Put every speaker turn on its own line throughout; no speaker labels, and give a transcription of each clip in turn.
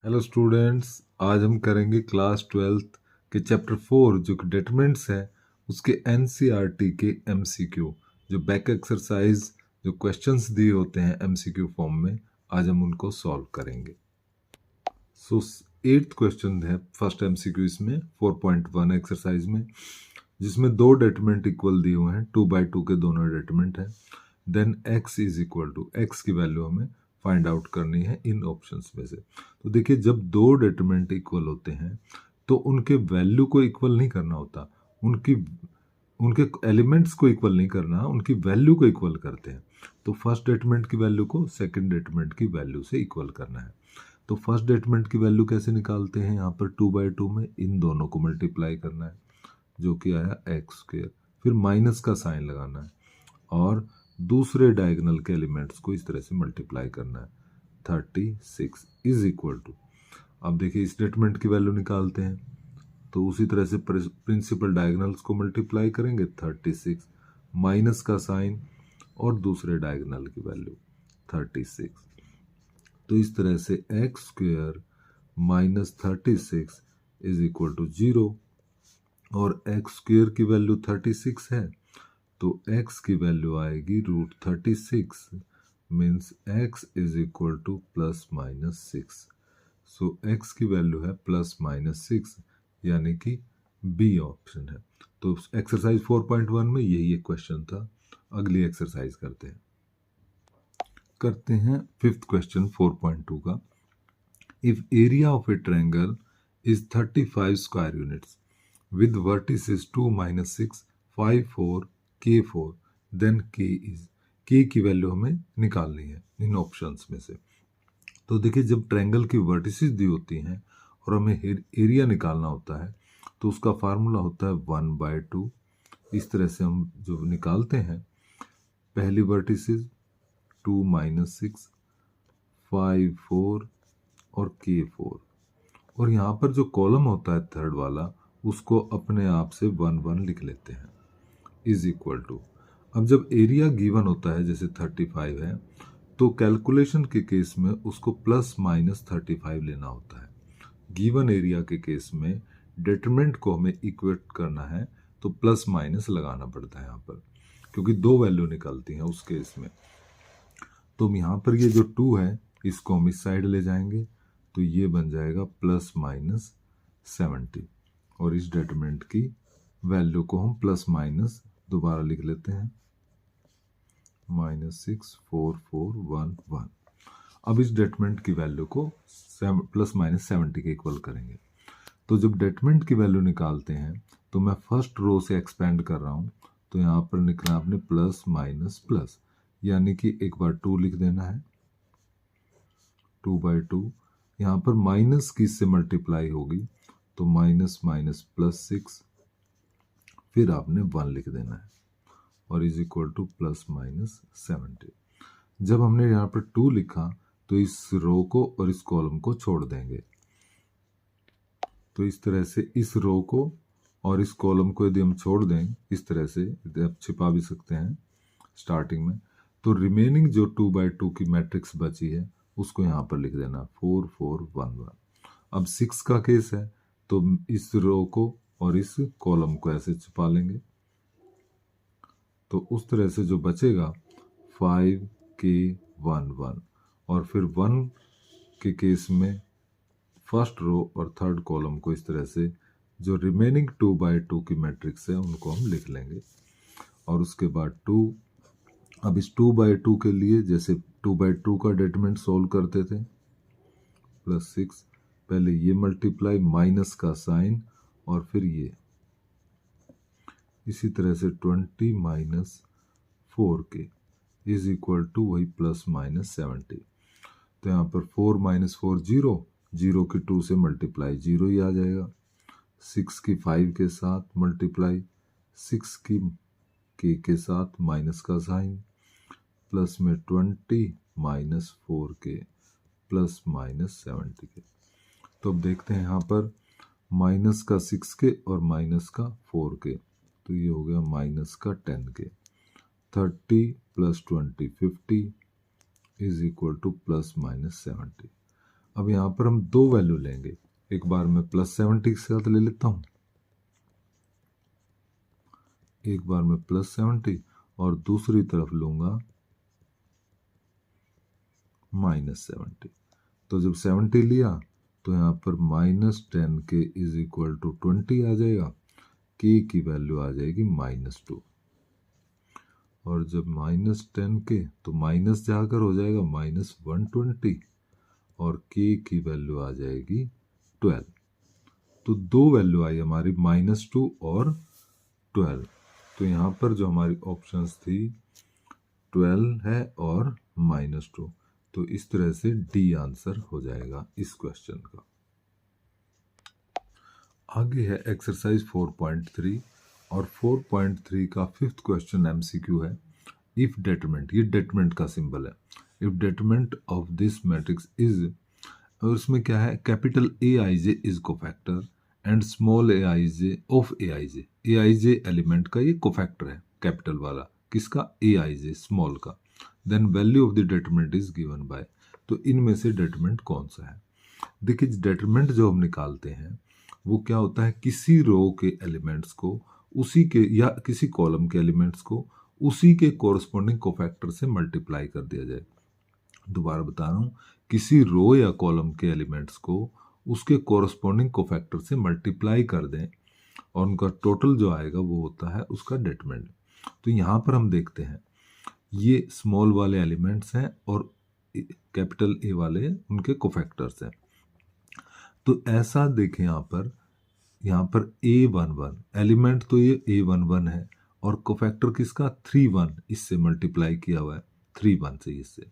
Hello students, आज हम करेंगे क्लास 12th के चैप्टर 4 जो कि डिटरमिनेंट्स है उसके एनसीईआरटी के एमसीक्यू जो बैक एक्सरसाइज जो क्वेश्चंस दिए होते हैं एमसीक्यू फॉर्म में, आज हम उनको सॉल्व करेंगे। सो 8th क्वेश्चन है फर्स्ट एमसीक्यू इसमें 4.1 एक्सरसाइज में, जिसमें दो डिटरमिनेंट इक्वल दिए हुए हैं, 2/2 के दोनों डिटरमिनेंट हैं। Then x is equal to x की वैल्यू हमें फाइंड आउट करनी है इन ऑप्शंस में से। तो देखिए, जब दो डिटरमिनेंट इक्वल होते हैं तो उनके वैल्यू को इक्वल नहीं करना होता, उनके एलिमेंट्स को इक्वल नहीं करना, उनकी वैल्यू को इक्वल करते हैं। तो फर्स्ट डिटरमिनेंट की वैल्यू को सेकंड डिटरमिनेंट की वैल्यू से इक्वल करना है। तो फर्स्ट डिटरमिनेंट की वैल्यू कैसे निकालते हैं, यहाँ पर 2/2 में इन दोनों को मल्टीप्लाई करना है जो कि आया x², फिर माइनस का साइन लगाना है और दूसरे डायगोनल के एलिमेंट्स को इस तरह से मल्टीप्लाई करना है। 36 इज इक्वल टू, अब देखिए इस डिटरमिनेंट की वैल्यू निकालते हैं तो उसी तरह से प्रिंसिपल डायगोनल्स को मल्टीप्लाई करेंगे। 36 माइनस का साइन और दूसरे डायगोनल की वैल्यू 36। तो इस तरह से x² minus 36 is equal to 0 और x² की वैल्यू 36 है तो x की वैल्यू आएगी √36, means x is equal to ±6। So x की वैल्यू है ±6, यानी कि बी ऑप्शन है। तो एक्सरसाइज 4.1 में यही एक क्वेश्चन था। अगली एक्सरसाइज करते हैं फिफ्थ क्वेश्चन 4.2 का। If area of A triangle is 35 square units with vertices 2, -6, 5, 4, K4, then K is, K की वैल्यू हमें निकालनी है इन ऑप्शंस में से। तो देखिए, जब ट्रायंगल की वर्टिसेस दी होती हैं और हमें एरिया निकालना होता है तो उसका फार्मूला होता है 1/2। इस तरह से हम जो निकालते हैं, पहली वर्टिसेस 2, -6, 5, 4 और K4, और यहाँ पर जो कॉलम होता है थर्ड वाला, उसको अपने आप से 1 लिख लेते हैं इज इक्वल टू। अब जब एरिया गिवन होता है जैसे 35 है तो कैलकुलेशन के केस में उसको ±35 लेना होता है। गिवन एरिया के केस में डिटरमिनेंट को हमें इक्वेट करना है तो प्लस माइनस लगाना पड़ता है यहाँ पर, क्योंकि दो वैल्यू निकलती हैं उस केस में। तो यहाँ पर ये जो 2 है इसको हम इस साइड ले जाएंगे तो ये बन जाएगा +/70, और इस डिटरमिनेंट की वैल्यू को हम प्लस माइनस दोबारा लिख लेते हैं, -64411। अब इस डिटरमिनेंट की वैल्यू को +/70 के इक्वल करेंगे। तो जब डिटरमिनेंट की वैल्यू निकालते हैं तो मैं फर्स्ट रो से एक्सपेंड कर रहा हूँ, तो यहाँ पर निकला आपने प्लस माइनस प्लस, यानी कि एक बार 2 लिख देना है, 2/2। यहाँ पर माइनस की इससे मल्टीप्लाई होगी तो -−+6, फिर आपने 1 लिख देना है और इज इक्वल टू +/70। जब हमने यहाँ पर 2 लिखा तो इस रो को और इस कॉलम को छोड़ देंगे। तो इस तरह से इस रो को और इस कॉलम को यदि हम छोड़ दें, इस तरह से आप छिपा भी सकते हैं स्टार्टिंग में, तो रिमेनिंग जो 2/2 की मैट्रिक्स बची है उसको यहाँ पर लिख देना 4 4 1 1। अब 6 का केस है तो इस रो को और इस कॉलम को ऐसे छिपा लेंगे, तो उस तरह से जो बचेगा 5 K 1 1, और फिर 1 के केस में फर्स्ट रो और थर्ड कॉलम को इस तरह से जो रिमेनिंग 2/2 की मैट्रिक्स है उनको हम लिख लेंगे। और उसके बाद 2, अब इस 2/2 के लिए जैसे 2/2 का डिटरमिनेंट सोल्व करते थे, +6, पहले ये मल्टीप्लाई माइनस का साइन और फिर ये, इसी तरह से 20 - 4K इज इक्वल टू वही +/70। तो यहाँ पर 4 - 4 0, 0 की 2 से मल्टीप्लाई 0 ही आ जाएगा, 6 की 5 के साथ मल्टीप्लाई, 6 की K के साथ माइनस का साइन, प्लस में 20 - 4K +/70K। तो अब देखते हैं यहाँ पर माइनस का 6K और माइनस का 4K, तो ये हो गया माइनस का 10K। 30 + 20 50 is equal to +/70। अब यहाँ पर हम दो वैल्यू लेंगे, एक बार मैं +70 के साथ ले लेता हूँ, एक बार मैं +70 और दूसरी तरफ लूंगा -70। तो जब 70 लिया तो यहाँ पर -10k इज इक्वल टू 20 आ जाएगा, k की वैल्यू आ जाएगी -2, और जब -10k तो माइनस जाकर हो जाएगा -120 और k की वैल्यू आ जाएगी 12। तो दो वैल्यू आई हमारी -2 और 12। तो यहाँ पर जो हमारी ऑप्शंस थी 12 है और -2, तो इस तरह से डी आंसर हो जाएगा इस क्वेश्चन का। आगे है एक्सरसाइज 4.3 और 4.3 का फिफ्थ क्वेश्चन एमसीक्यू है। इफ डेटरमिनेंट, ये डेटरमिनेंट का सिंबल है, if determinant of this matrix is, और उसमें क्या है, capital a i j is cofactor and small a i j of a i j. A i j element का ये कोफैक्टर है, कैपिटल वाला, किसका, ए आई जे स्मॉल का। Then value of the determinant is given by, तो इनमें से determinant कौन सा है। देखिए डेटरमिनेंट जो हम निकालते हैं वो क्या होता है, किसी रो के एलिमेंट्स को उसी के, या किसी कॉलम के एलिमेंट्स को उसी के कोरस्पॉन्डिंग कोफैक्टर से मल्टीप्लाई कर दिया जाए। दोबारा बता रहा हूँ, किसी रो या कॉलम के एलिमेंट्स को उसके कोरस्पॉन्डिंग कोफैक्टर से मल्टीप्लाई कर दें और उनका टोटल जो आएगा वो होता है उसका डेटरमिनेंट। तो यहाँ पर हम देखते हैं ये स्मॉल वाले एलिमेंट्स हैं और कैपिटल ए वाले उनके कोफैक्टर्स हैं। तो ऐसा देखें यहाँ पर A11 एलिमेंट, तो ये A11 है और कोफैक्टर किसका 31, इससे मल्टीप्लाई किया हुआ है 31 से इससे,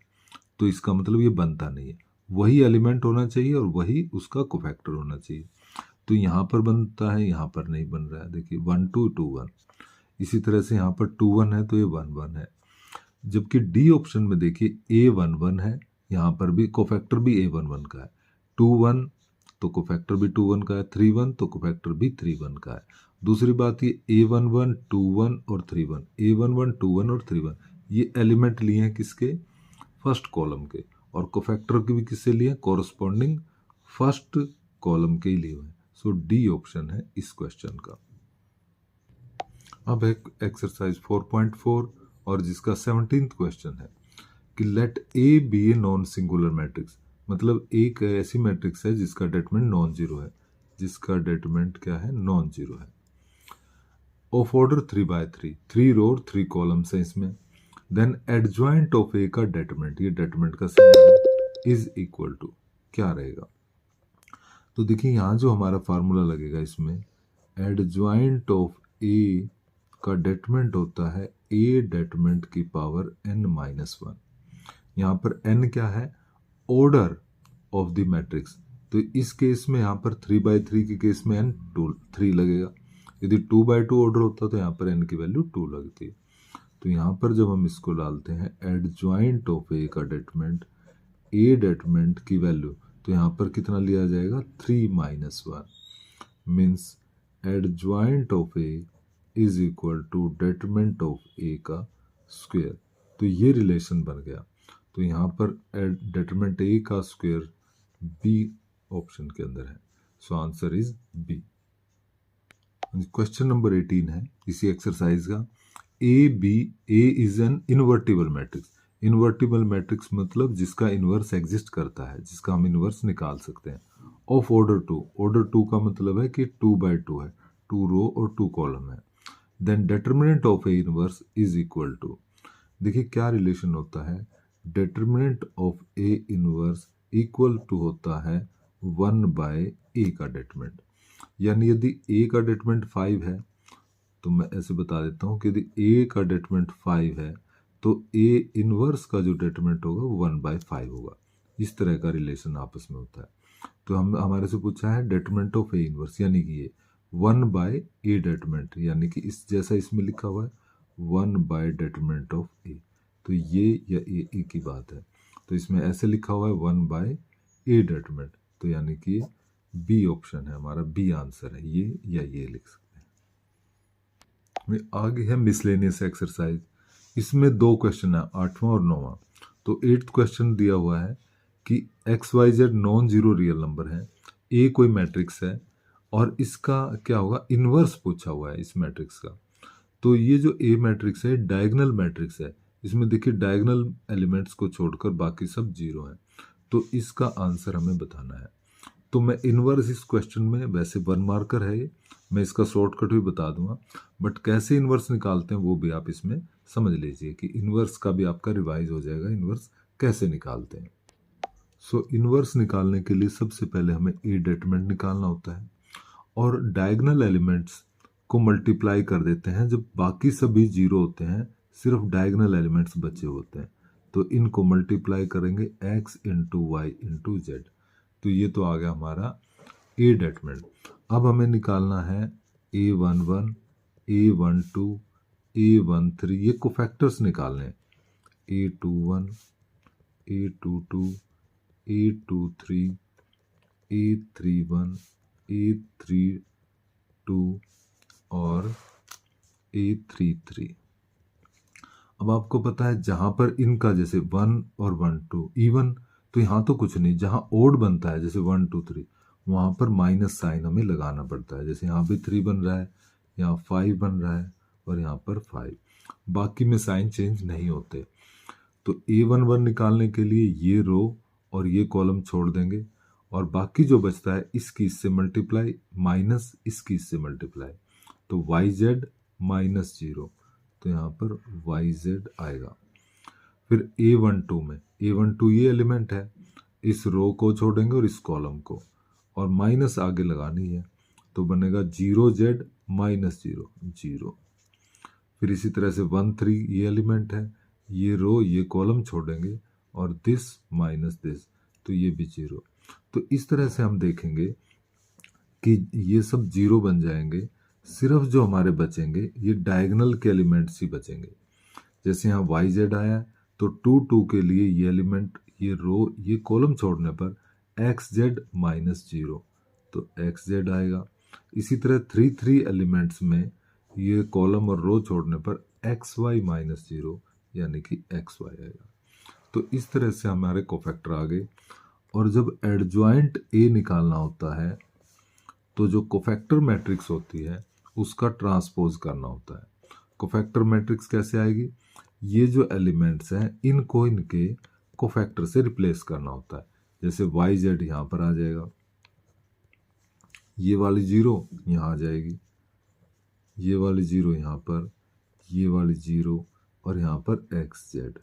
तो इसका मतलब ये बनता नहीं है, वही एलिमेंट होना चाहिए और वही उसका कोफैक्टर होना चाहिए। तो यहाँ पर बनता है, यहाँ पर नहीं बन रहा है, देखिए 1 2 2 1। इसी तरह से यहाँ पर 2 1 है तो ये 1 1 है, जबकि डी ऑप्शन में देखिए A11 है, यहाँ पर भी कोफैक्टर भी A11 का है, 2 1 तो कोफैक्टर भी 2 1 का है, 3 1 तो कोफैक्टर भी 3 1 का है। दूसरी बात ये A11 2 1 और 3 1, A11 2 1 और 3 1 ये एलिमेंट लिए हैं किसके, फर्स्ट कॉलम के, और कोफैक्टर के भी किससे लिए, कोरस्पॉन्डिंग फर्स्ट कॉलम के ही लिए हुए हैं। सो डी ऑप्शन है इस क्वेश्चन का। अब एक एक्सरसाइज 4.4 और जिसका 17th क्वेश्चन है कि let a be a non singular matrix, मतलब एक ऐसी मैट्रिक्स है जिसका डेटरमिनेंट नॉन जीरो है, जिसका डेटरमिनेंट क्या है, नॉन जीरो है, ऑफ ऑर्डर 3/3, 3 रो और 3 कॉलम्स है इसमें। देन एडजॉइंट ऑफ ए का डेटरमिनेंट, ये डेटरमिनेंट का सिंबल है, इज इक्वल टू क्या रहेगा। तो देखिए यहाँ जो हमारा फार्मूला लगेगा इसमें, एडजॉइंट ऑफ ए का डेटरमिनेंट होता है ए डेटरमिनेंट की पावर n-1। यहाँ पर n क्या है, ऑर्डर ऑफ द मैट्रिक्स, तो इस केस में यहाँ पर 3/3 के केस में n 3 लगेगा, यदि 2/2 ऑर्डर होता तो यहाँ पर n की वैल्यू 2 लगती। तो यहाँ पर जब हम इसको डालते हैं एडजॉइंट ऑफ ए का डेटरमिनेंट, ए डेटरमिनेंट की वैल्यू, तो यहाँ पर कितना लिया जाएगा 3-1, means adjoint of A is equal to determinant of A का स्क्वायर। तो ये रिलेशन बन गया। तो यहाँ पर डेटरमिनेंट ए का स्क्वायर बी ऑप्शन के अंदर है, so answer is B. Question number 18 है इसी एक्सरसाइज का, A is an invertible matrix. Invertible matrix मतलब जिसका इनवर्स एग्जिस्ट करता है, जिसका हम इनवर्स निकाल सकते हैं, ऑफ ऑर्डर 2, ऑर्डर 2 का मतलब है कि 2/2 है, 2 रो और 2 कॉलम है। Then determinant of a inverse is equal to, देखिए क्या रिलेशन होता है, determinant of a inverse equal to होता है 1/a का डेटरमिनेंट। यानी यदि a का डेटरमिनेंट 5 है, तो मैं ऐसे बता देता हूँ कि यदि a का डेटरमिनेंट 5 है तो a इनवर्स का जो डेटरमिनेंट होगा वो 1/5 होगा। इस तरह का रिलेशन आपस में होता है। तो हम हमारे से पूछा है डेटरमिनेंट ऑफ ए इनवर्स, यानी कि ये 1/a डेटरमिनेंट, यानी कि इस जैसा इसमें लिखा हुआ है 1/ डेटरमिनेंट ऑफ ए, तो ये या ए की बात है। तो इसमें ऐसे लिखा हुआ है 1/a डेटरमिनेंट, तो यानी कि ये बी ऑप्शन है हमारा, बी आंसर है, ये या ये लिख सकते हैं। आगे है मिसलेनियस एक्सरसाइज, इसमें 2 क्वेश्चन है, 8वां और 9वां। तो 8th क्वेश्चन दिया हुआ है कि x y z non zero real number है, ए कोई मैट्रिक्स है और इसका क्या होगा, इन्वर्स पूछा हुआ है इस मैट्रिक्स का। तो ये जो ए मैट्रिक्स है डायगोनल मैट्रिक्स है, इसमें देखिए डायगोनल एलिमेंट्स को छोड़कर बाकी सब जीरो हैं, तो इसका आंसर हमें बताना है। तो मैं इन्वर्स इस क्वेश्चन में, वैसे 1 मार्कर है ये, मैं इसका शॉर्टकट भी बता दूंगा, बट कैसे इन्वर्स निकालते हैं वो भी आप इसमें समझ लीजिए कि इन्वर्स का भी आपका रिवाइज हो जाएगा, इन्वर्स कैसे निकालते हैं। सो इन्वर्स निकालने के लिए सबसे पहले हमें ए डिटरमिनेंट निकालना होता है और डायगोनल एलिमेंट्स को मल्टीप्लाई कर देते हैं जब बाकी सभी जीरो होते हैं, सिर्फ डायगोनल एलिमेंट्स बचे होते हैं, तो इनको मल्टीप्लाई करेंगे x into y into z, तो ये तो आ गया हमारा ए डिटरमिनेंट। अब हमें निकालना है A11, A12, A13, ये कोफैक्टर्स निकालने हैं, A21, A22, A23, A31, A32 और A33। अब आपको पता है जहां पर इनका जैसे 1 और 1 2 इवन, तो यहाँ तो कुछ नहीं, जहां ओड बनता है जैसे 1 2 3, वहां पर माइनस साइन हमें लगाना पड़ता है, जैसे यहाँ भी 3 बन रहा है, यहाँ 5 बन रहा है और यहाँ पर 5, बाकी में साइन चेंज नहीं होते। तो A11 निकालने के लिए ये रो और ये कॉलम छोड़ देंगे और बाकी जो बचता है इसकी इससे मल्टीप्लाई माइनस इसकी इससे मल्टीप्लाई, तो वाई जेड माइनस 0, तो यहाँ पर वाई जेड आएगा। फिर A12 में, A12 ये एलिमेंट है, इस रो को छोड़ेंगे और इस कॉलम को और माइनस आगे लगानी है, तो बनेगा 0z माइनस 0 0। फिर इसी तरह से 1 3 ये एलिमेंट है, ये रो ये कॉलम छोड़ेंगे और दिस माइनस दिस, तो ये भी 0। तो इस तरह से हम देखेंगे कि ये सब 0 बन जाएंगे, सिर्फ जो हमारे बचेंगे ये डायगोनल के एलिमेंट्स ही बचेंगे। जैसे यहाँ वाई जेड आया है, तो 2 2 के लिए ये एलिमेंट, ये रो ये कॉलम छोड़ने पर एक्स जेड माइनस 0, तो एक्स जेड आएगा। इसी तरह 3 3 एलिमेंट्स में ये कॉलम और रो छोड़ने पर एक्स वाई माइनस 0, यानी कि एक्स वाई आएगा। तो इस तरह से हमारे कोफैक्टर आ गए। और जब एडजॉइंट ए निकालना होता है तो जो कोफैक्टर मैट्रिक्स होती है उसका ट्रांसपोज करना होता है। कोफैक्टर मैट्रिक्स कैसे आएगी, ये जो एलिमेंट्स हैं इनको इनके कोफैक्टर से रिप्लेस करना होता है। जैसे वाई जेड यहाँ पर आ जाएगा, ये वाली 0 यहाँ आ जाएगी, ये वाली 0 यहाँ पर, ये वाली 0 और यहाँ पर एक्स जेड।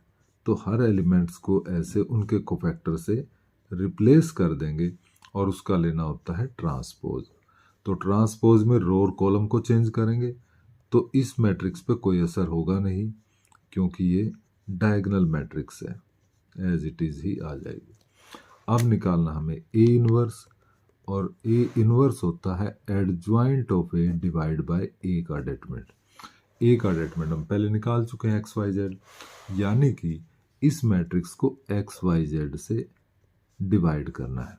तो हर एलिमेंट्स को ऐसे उनके कोफैक्टर से रिप्लेस कर देंगे और उसका लेना होता है ट्रांसपोज। तो ट्रांसपोज में रो और कॉलम को चेंज करेंगे तो इस मैट्रिक्स पे कोई असर होगा नहीं, क्योंकि ये डायगोनल मैट्रिक्स है, एज इट इज ही आ जाएगी। अब निकालना हमें ए इनवर्स, और ए इनवर्स होता है adjoint of A divide by A का डिटरमिनेंट। ए का डिटरमिनेंट हम पहले निकाल चुके हैं एक्स वाई जेड, यानी कि इस मैट्रिक्स को एक्स वाई जेड से डिवाइड करना है।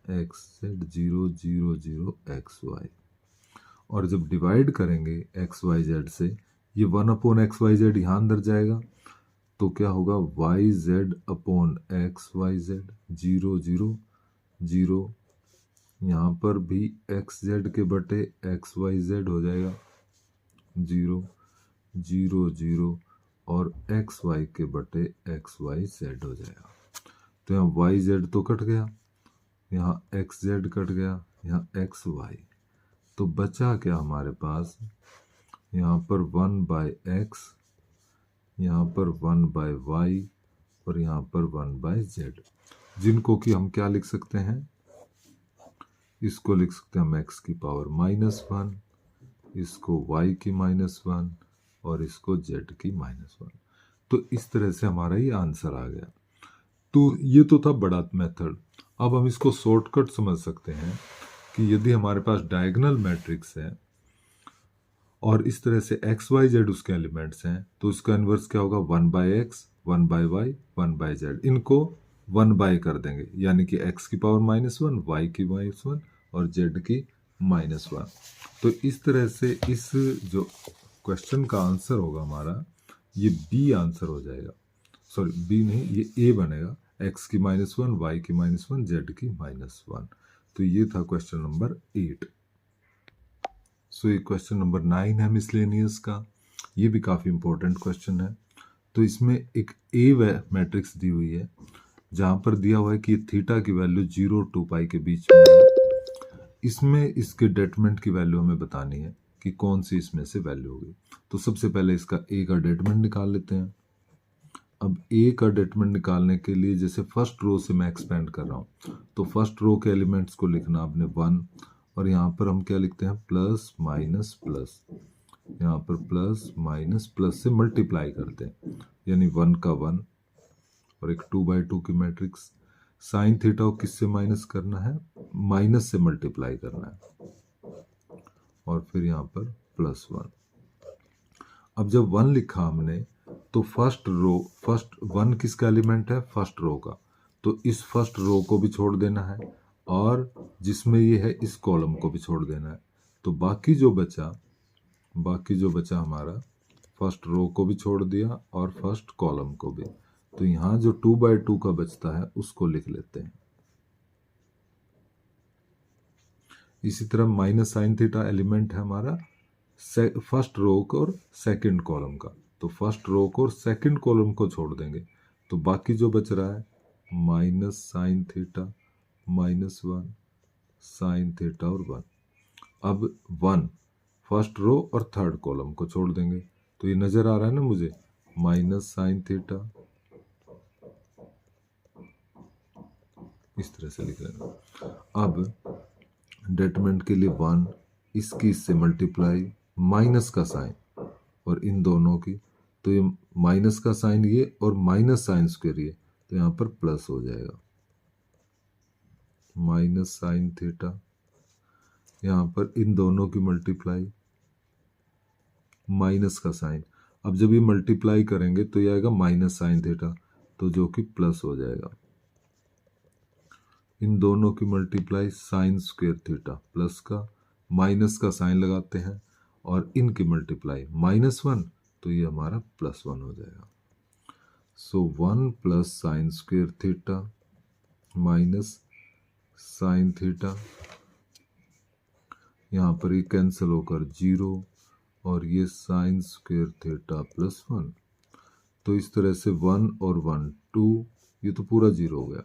एक्स जेड 0 0 0 एक्स वाई, और जब डिवाइड करेंगे एक्स वाई जेड से, ये 1 अपॉन एक्स वाई जेड यहाँ अंदर जाएगा, तो क्या होगा y z upon x y z 0 0 0, यहाँ पर भी एक्स जेड के बटे एक्स वाई जेड हो जाएगा 0 0 0, और एक्स वाई के बटे एक्स वाई जेड हो जाएगा। तो यहाँ वाई जेड तो कट गया, यहाँ एक्स जेड कट गया, यहाँ एक्स वाई, तो बचा क्या हमारे पास, यहाँ पर 1 बाय एक्स, यहाँ पर 1 बाय वाई और यहाँ पर 1 बाय जेड, जिनको कि हम क्या लिख सकते हैं, इसको लिख सकते हैं हम एक्स की पावर -1, इसको वाई की -1 और इसको जेड की -1। तो इस तरह से हमारा ये आंसर आ गया। तो ये तो था बड़ा मेथड। अब हम इसको शॉर्टकट समझ सकते हैं कि यदि हमारे पास डायगोनल मैट्रिक्स है और इस तरह से एक्स वाई जेड उसके एलिमेंट्स हैं, तो उसका इन्वर्स क्या होगा, 1 by x 1 by y 1 by z, इनको 1 बाय कर देंगे, यानी कि एक्स की पावर -1, वाई की -1 और जेड की -1। तो इस तरह से इस जो क्वेश्चन का आंसर होगा हमारा, ये बी आंसर हो जाएगा। सॉरी बी नहीं, ये ए बनेगा, एक्स की -1, वाई की -1, जेड की -1। तो ये था क्वेश्चन नंबर 8। सो ये क्वेश्चन नंबर 9 है मिसलेनियस का। ये भी काफ़ी इंपॉर्टेंट क्वेश्चन है। तो इसमें एक ए मैट्रिक्स दी हुई है जहाँ पर दिया हुआ है कि थीटा की वैल्यू 0 और 2 पाई के बीच में है। इसमें इसके डेटरमिनेंट की वैल्यू हमें बतानी है कि कौन सी इसमें से वैल्यू होगी। तो सबसे पहले इसका ए का डेटरमिनेंट निकाल लेते हैं। अब ए का डेटरमिनेंट निकालने के लिए जैसे फर्स्ट रो से मैं एक्सपेंड कर रहा हूँ, तो फर्स्ट रो के एलिमेंट्स को लिखना आपने 1, और यहाँ पर हम क्या लिखते हैं प्लस माइनस प्लस, यहाँ पर प्लस माइनस प्लस से मल्टीप्लाई करते हैं, यानी 1 का 1 और एक 2/2 की मैट्रिक्स। साइन थीटा को किससे माइनस करना है, माइनस से मल्टीप्लाई करना है, और फिर यहाँ पर +1। अब जब 1 लिखा हमने तो फर्स्ट 1 किसका एलिमेंट है, फर्स्ट रो का, तो इस फर्स्ट रो को भी छोड़ देना है और जिसमें ये है इस कॉलम को भी छोड़ देना है। तो बाकी जो बचा हमारा, फर्स्ट रो को भी छोड़ दिया और फर्स्ट कॉलम को भी। तो यहाँ जो 2/2 का बचता है उसको लिख लेते हैं। इसी तरह माइनस साइन थीटा एलिमेंट है हमारा फर्स्ट रो को और सेकंड कॉलम का, तो फर्स्ट रो को और सेकंड कॉलम को छोड़ देंगे, तो बाकी जो बच रहा है minus sine theta -1 sine theta और 1। अब 1 फर्स्ट रो और थर्ड कॉलम को छोड़ देंगे, तो ये नजर आ रहा है ना मुझे, माइनस साइन थीटा, इस तरह से लिख लेंगे। अब डेटरमिनेंट के लिए 1, इसकी इससे मल्टीप्लाई, माइनस का साइन और इन दोनों की, तो ये माइनस का साइन ये और माइनस साइन स्क्वायर ये, तो यहाँ पर प्लस हो जाएगा, माइनस साइन थीटा, यहाँ पर इन दोनों की मल्टीप्लाई, माइनस का साइन। अब जब ये मल्टीप्लाई करेंगे तो ये आएगा माइनस साइन थीटा, तो जो कि प्लस हो जाएगा, इन दोनों की multiply sine square theta, plus का माइनस का साइन लगाते हैं और इनकी मल्टीप्लाई -1, तो ये हमारा +1 हो जाएगा। सो 1 plus sine square theta minus sine theta, यहाँ पर ये कैंसिल होकर 0 और ये साइन स्क्वायर थीटा +1। तो इस तरह से 1 और 1 2, ये तो पूरा 0 हो गया,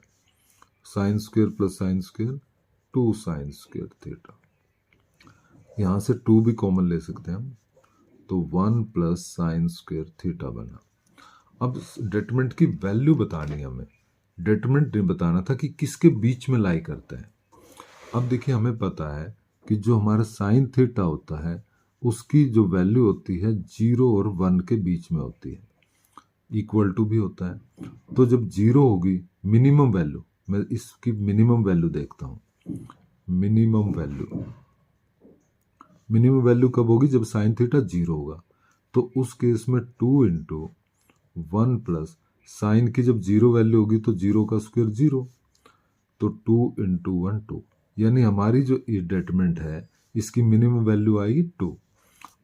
sine square plus sine square 2 sine square theta, यहाँ से 2 भी कॉमन ले सकते हैं हम, तो 1 प्लस साइन स्क्वायर थीटा बना। अब डेटरमिनेंट की वैल्यू बतानी है हमें, डेटरमिनेंट नहीं बताना था कि किसके बीच में लाई करते हैं। अब देखिए हमें पता है कि जो हमारा साइन थीटा होता है उसकी जो वैल्यू होती है 0 और 1 के बीच में होती है, इक्वल टू भी होता है। तो जब 0 होगी मिनिमम वैल्यू, मैं इसकी मिनिमम वैल्यू देखता हूँ, मिनिमम वैल्यू कब होगी, जब साइन थीटा 0 होगा। तो उस केस में 2 × 1 प्लस साइन की जब 0 वैल्यू होगी तो 0 का स्क्वायर 0, तो 2 × 1 2, यानी हमारी जो ये डेटरमिनेंट है इसकी मिनिमम वैल्यू आएगी 2।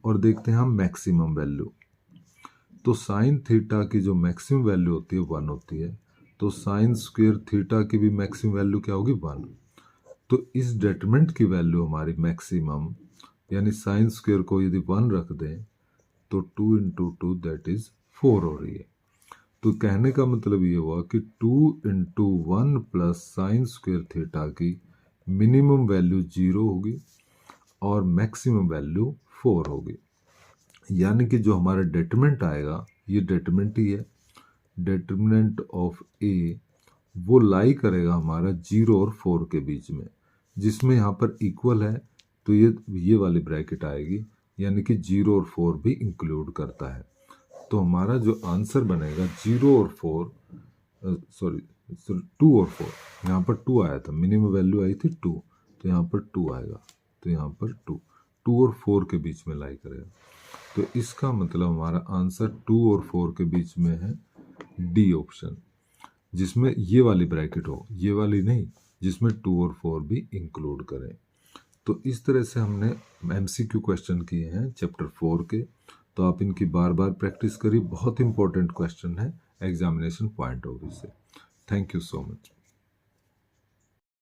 और देखते हैं हम मैक्सिमम वैल्यू, तो साइन थीटा की जो मैक्सिमम वैल्यू होती है 1 होती है, तो साइन स्क्वायर थीटा की भी मैक्सिमम वैल्यू क्या होगी 1। तो इस डेटरमिनेंट की वैल्यू हमारी मैक्सिमम, यानी साइन स्क्वायर को यदि 1 रख दें तो 2 × 2 दैट इज 4 हो रही है। तो कहने का मतलब ये हुआ कि 2 × 1 प्लस साइन स्क्वायर थीटा की मिनिमम वैल्यू 0 होगी और मैक्सिमम वैल्यू 4 होगी, यानी कि जो हमारा डेटरमिनेंट आएगा ये डेटरमिनेंट ही है, डेटरमिनेंट ऑफ ए वो लाई करेगा हमारा 0 और 4 के बीच में, जिसमें यहाँ पर इक्वल है तो ये वाली ब्रैकेट आएगी, यानी कि 0 और 4 भी इंक्लूड करता है। तो हमारा जो आंसर बनेगा 0 और 4, सॉरी 2 और 4, यहाँ पर 2 आया था, मिनिमम वैल्यू आई थी 2, तो यहाँ पर 2 आएगा, तो यहाँ पर 2 और 4 के बीच में लाई करेगा। तो इसका मतलब हमारा आंसर 2 और 4 के बीच में है, डी ऑप्शन, जिसमें ये वाली ब्रैकेट हो, ये वाली नहीं, जिसमें 2 और 4 भी इंक्लूड करें। तो इस तरह से हमने MCQ क्वेश्चन किए हैं चैप्टर 4 के, तो आप इनकी बार बार प्रैक्टिस करिए, बहुत इंपॉर्टेंट क्वेश्चन है एग्जामिनेशन पॉइंट ऑफ व्यू से। Thank you so much.